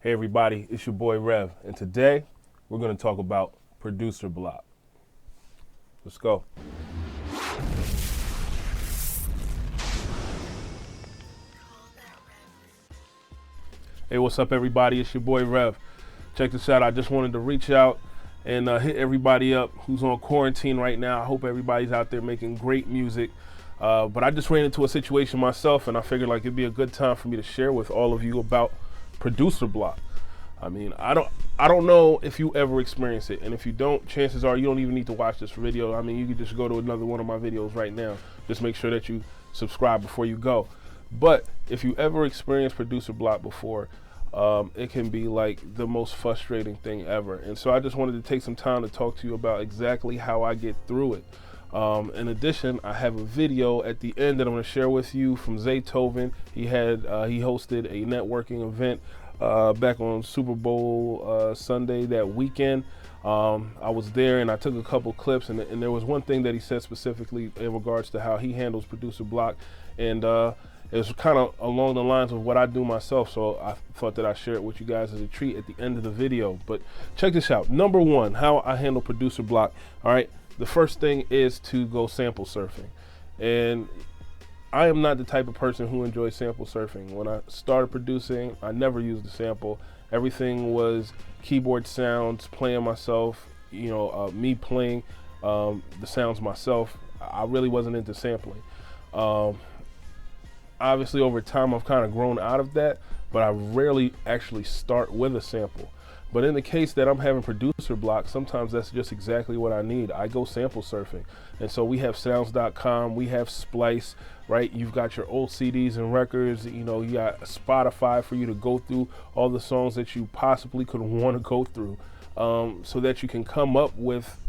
Hey everybody, it's your boy Rev, and today we're going to talk about producer block. Let's go. Hey, what's up everybody? It's your boy Rev. Check this out. I just wanted to reach out and hit everybody up who's on quarantine right now. I hope everybody's out there making great music. But I just ran into a situation myself, and I figured like it'd be a good time for me to share with all of you about producer block. I mean, I don't know if you ever experience it, and if you don't, chances are you don't even need to watch this video. I mean, you can just go to another one of my videos right now. Just make sure that you subscribe before you go. But if you ever experienced producer block before, it can be like the most frustrating thing ever. And so I just wanted to take some time to talk to you about exactly how I get through it. In addition, I have a video at the end that I'm going to share with you from Zaytoven. He hosted a networking event back on SuperBowl Sunday that weekend. I was there and I took a couple clips, and there was one thing that he said specifically in regards to how he handles producer block, and it was kind of along the lines of what I do myself, so I thought that I'd share it with you guys as a treat at the end of the video. But check this out. Number one, how I handle producer block. All right, the first thing is to go sample surfing. And I am not the type of person who enjoys sample surfing. When I started producing, I never used a sample. Everything was keyboard sounds, playing myself, me playing the sounds myself. I really wasn't into sampling. Obviously, over time, I've kind of grown out of that, but I rarely actually start with a sample. But in the case that I'm having producer block, sometimes that's just exactly what I need. I go sample surfing. And so we have sounds.com, we have Splice, right? You've got your old CDs and records, you got Spotify for you to go through all the songs that you possibly could want to go through, so that you can come up with,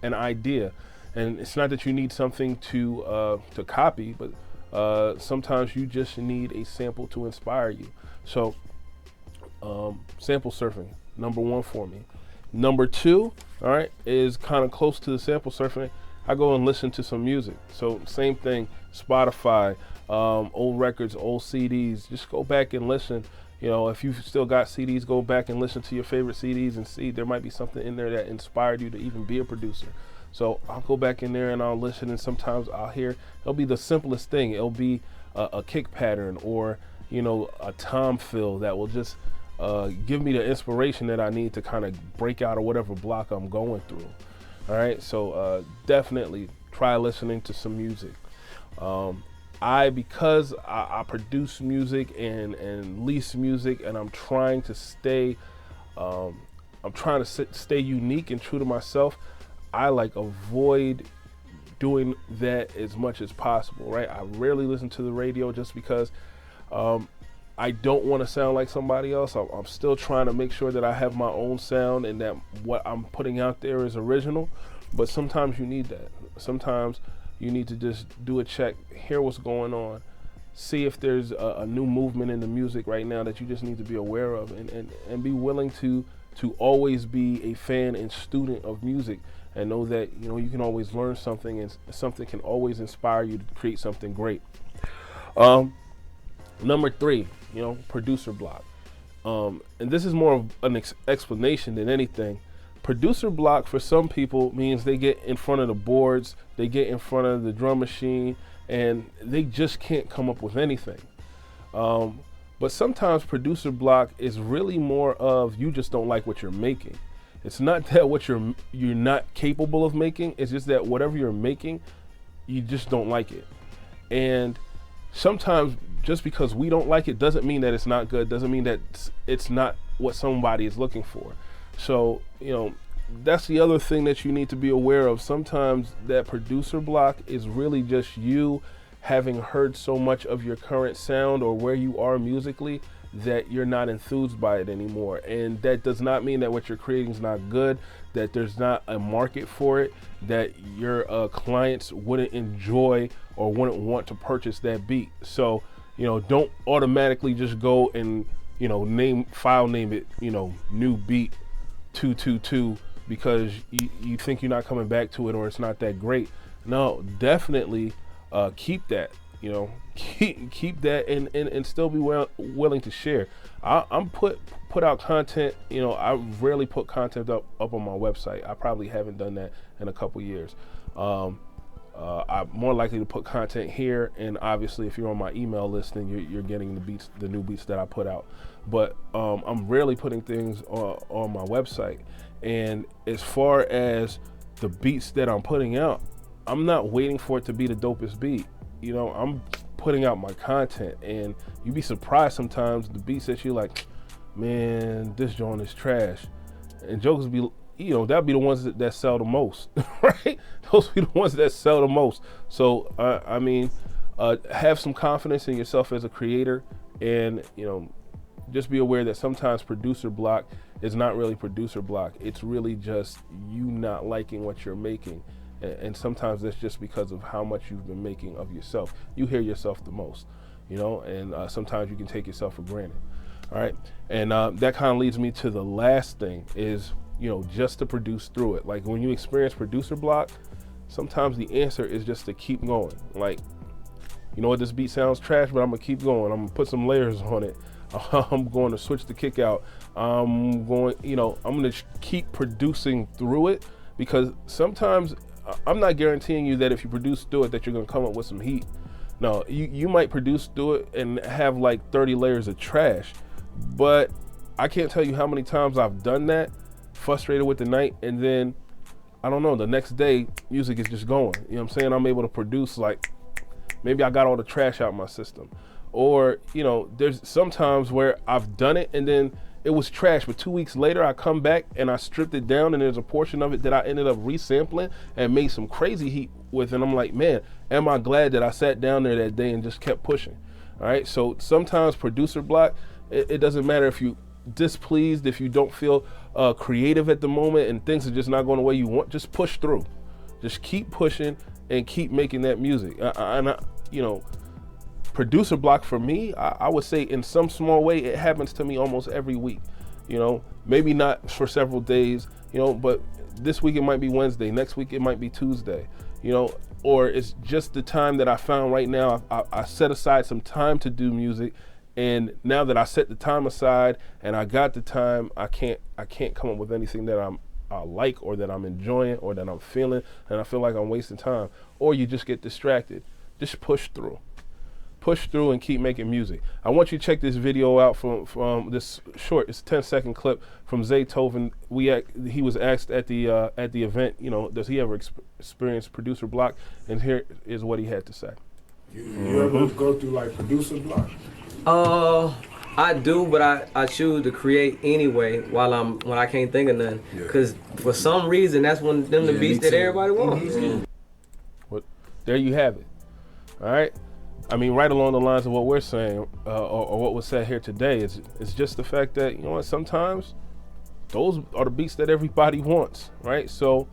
an idea. And it's not that you need something to copy, but sometimes you just need a sample to inspire you. So sample surfing, number one for me. Number two, all right, is kind of close to the sample surfing. I go and listen to some music. So same thing, Spotify, old records, old CDs, just go back and listen. If you've still got CDs, go back and listen to your favorite CDs and see there might be something in there that inspired you to even be a producer. So I'll go back in there and I'll listen, and sometimes I'll hear, it'll be the simplest thing. It'll be a kick pattern or, a tom fill that will just give me the inspiration that I need to kind of break out of whatever block I'm going through. All right, so definitely try listening to some music. Because I produce music and lease music, and I'm trying to stay stay unique and true to myself. I avoid doing that as much as possible, right? I rarely listen to the radio just because I don't want to sound like somebody else. I'm still trying to make sure that I have my own sound and that what I'm putting out there is original. But sometimes you need that. Sometimes you need to just do a check, hear what's going on, see if there's a new movement in the music right now that you just need to be aware of, and be willing to always be a fan and student of music, and know that you can always learn something, and something can always inspire you to create something great. Number three, producer block. And this is more of an explanation than anything. Producer block for some people means they get in front of the boards, they get in front of the drum machine, and they just can't come up with anything. But sometimes producer block is really more of you just don't like what you're making. It's not that what you're not capable of making, it's just that whatever you're making, you just don't like it. And sometimes just because we don't like it doesn't mean that it's not good, doesn't mean that it's not what somebody is looking for. So, that's the other thing that you need to be aware of. Sometimes that producer block is really just you having heard so much of your current sound or where you are musically that you're not enthused by it anymore. And that does not mean that what you're creating is not good, that there's not a market for it, that your clients wouldn't enjoy or wouldn't want to purchase that beat. So, don't automatically just go and, file name it, new beat 222 because you think you're not coming back to it or it's not that great. No, definitely keep that, keep that and still be willing to share. I'm put out content, you know, I rarely put content up on my website. I probably haven't done that in a couple years. I'm more likely to put content here, and obviously if you're on my email list, then you're getting the new beats that I put out. But I'm rarely putting things on my website. And as far as the beats that I'm putting out, I'm not waiting for it to be the dopest beat. You know, I'm putting out my content, and you'd be surprised sometimes the beats that you're like, man, this joint is trash. And jokers be, you know, that'd be the ones that sell the most, right? Those be the ones that sell the most. So, I mean, have some confidence in yourself as a creator, and, you know, just be aware that sometimes producer block is not really producer block. It's really just you not liking what you're making. And sometimes that's just because of how much you've been making of yourself. You hear yourself the most, you know, and sometimes you can take yourself for granted. All right. And that kind of leads me to the last thing is, you know, just to produce through it. Like when you experience producer block, sometimes the answer is just to keep going. Like, you know what, this beat sounds trash, but I'm gonna keep going. I'm gonna put some layers on it. I'm going to switch the kick out. I'm going, you know, I'm gonna keep producing through it, because sometimes I'm not guaranteeing you that if you produce through it that you're gonna come up with some heat. No, you might produce through it and have like 30 layers of trash, but I can't tell you how many times I've done that, frustrated with the night, and then, I don't know, the next day, music is just going. You know what I'm saying? I'm able to produce, like, maybe I got all the trash out of my system. Or, you know, there's sometimes where I've done it and then it was trash, but 2 weeks later I come back and I stripped it down, and there's a portion of it that I ended up resampling and made some crazy heat with, and I'm like, man, am I glad that I sat down there that day and just kept pushing. All right, so sometimes producer block, it doesn't matter if you displeased, if you don't feel creative at the moment and things are just not going the way you want, just push through. Just keep pushing and keep making that music. You know, producer block for me, I would say in some small way, it happens to me almost every week. You know, maybe not for several days, you know, but this week it might be Wednesday, next week it might be Tuesday, you know, or it's just the time that I found right now. I set aside some time to do music, and now that I set the time aside and I got the time, I can't come up with anything that I like or that I'm enjoying or that I'm feeling, and I feel like I'm wasting time. Or you just get distracted. Just push through. Push through and keep making music. I want you to check this video out from this short, it's a 10-second clip from Zaytoven. He was asked at the event, you know, does he ever experience producer block? And here is what he had to say. You ever go through like producer block? I do, but I choose to create anyway when I can't think of nothing. Because for some reason, that's one the beats that everybody wants. Well, there you have it. All right. I mean, right along the lines of what we're saying, or what was said here today, it's just the fact that, you know what, sometimes those are the beats that everybody wants, right? So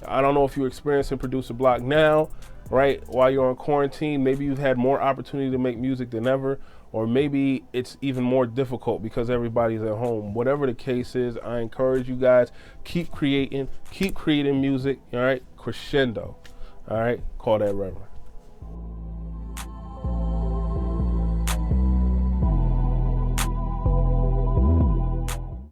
I don't know if you're experiencing producer block now, right, while you're on quarantine. Maybe you've had more opportunity to make music than ever, or maybe it's even more difficult because everybody's at home. Whatever the case is, I encourage you guys, keep creating music, all right? Crescendo, all right? Call that Reverend.